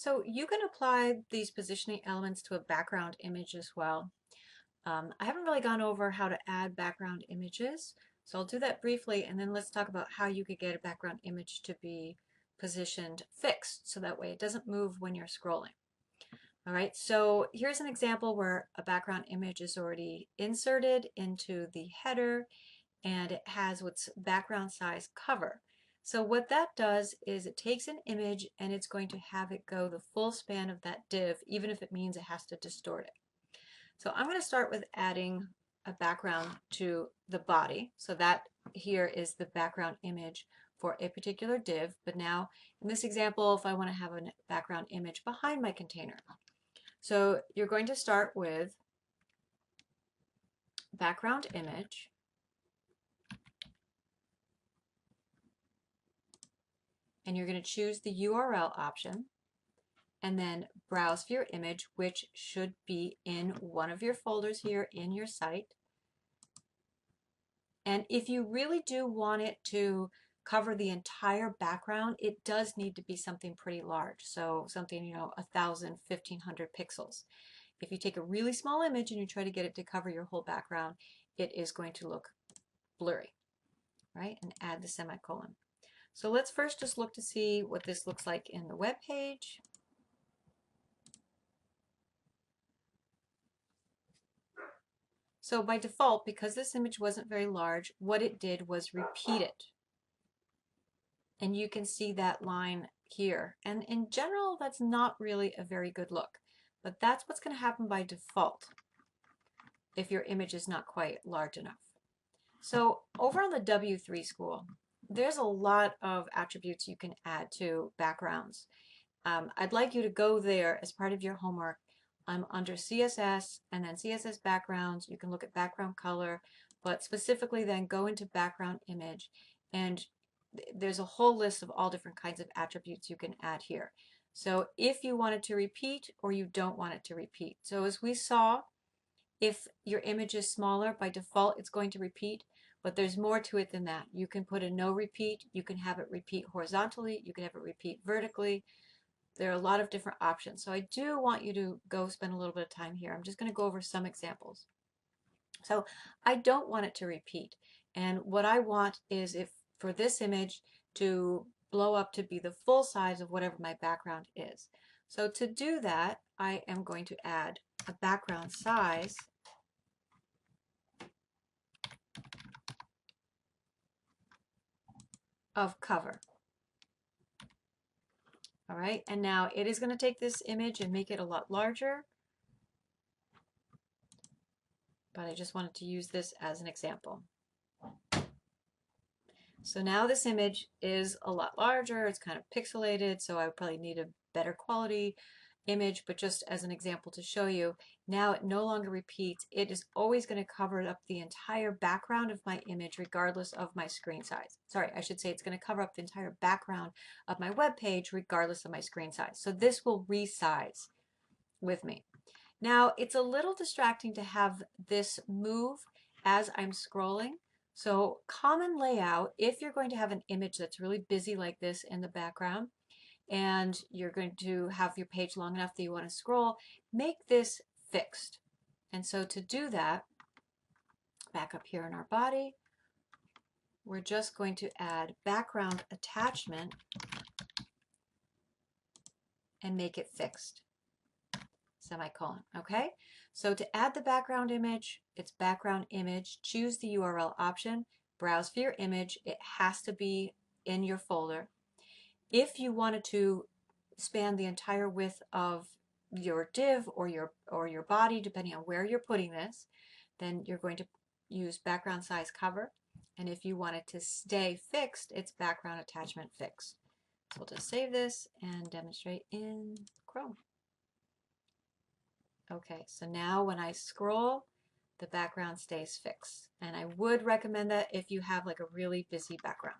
So you can apply these positioning elements to a background image as well. I haven't really gone over how to add background images, so I'll do that briefly, and then let's talk about how you could get a background image to be positioned fixed, so that way it doesn't move when you're scrolling. All right, so here's an example where a background image is already inserted into the header, and it has what's background size cover. So what that does is it takes an image and it's going to have it go the full span of that div, even if it means it has to distort it. So I'm going to start with adding a background to the body. So that here is the background image for a particular div. But now in this example, if I want to have a background image behind my container. So you're going to start with background image. And you're going to choose the URL option and then browse for your image, which should be in one of your folders here in your site. And if you really do want it to cover the entire background, it does need to be something pretty large. So something, 1,000, 1,500 pixels. If you take a really small image and you try to get it to cover your whole background, it is going to look blurry, right? And add the semicolon. So let's first just look to see what this looks like in the web page. So by default, because this image wasn't very large, what it did was repeat it. And you can see that line here. And in general, that's not really a very good look. But that's what's going to happen by default if your image is not quite large enough. So over on the W3 School, there's a lot of attributes you can add to backgrounds. I'd like you to go there as part of your homework. I'm under CSS and then CSS backgrounds. You can look at background color, but specifically then go into background image, and there's a whole list of all different kinds of attributes you can add here. So if you want it to repeat or you don't want it to repeat. So as we saw, if your image is smaller, by default it's going to repeat, but there's more to it than that. You can put a no repeat, you can have it repeat horizontally, you can have it repeat vertically. There are a lot of different options. So I do want you to go spend a little bit of time here. I'm just going to go over some examples. So I don't want it to repeat. And what I want is for this image to blow up to be the full size of whatever my background is. So to do that, I am going to add a background size of cover. All right, and now it is going to take this image and make it a lot larger, but I just wanted to use this as an example. So now this image is a lot larger, it's kind of pixelated, so I would probably need a better quality image, but just as an example to show you, now it no longer repeats. It is always going to cover up the entire background of my image regardless of my screen size. Sorry, I should say it's going to cover up the entire background of my web page regardless of my screen size. So this will resize with me. Now it's a little distracting to have this move as I'm scrolling. So common layout, if you're going to have an image that's really busy like this in the background, and you're going to have your page long enough that you want to scroll, make this fixed. And so to do that, back up here in our body, we're just going to add background attachment and make it fixed. Semicolon, okay? So to add the background image, it's background image, choose the URL option, browse for your image. It has to be in your folder. If you wanted to span the entire width of your div or your body, depending on where you're putting this, then you're going to use background size cover. And if you want it to stay fixed, it's background attachment fixed. So we'll just save this and demonstrate in Chrome. Okay, so now when I scroll, the background stays fixed. And I would recommend that if you have like a really busy background.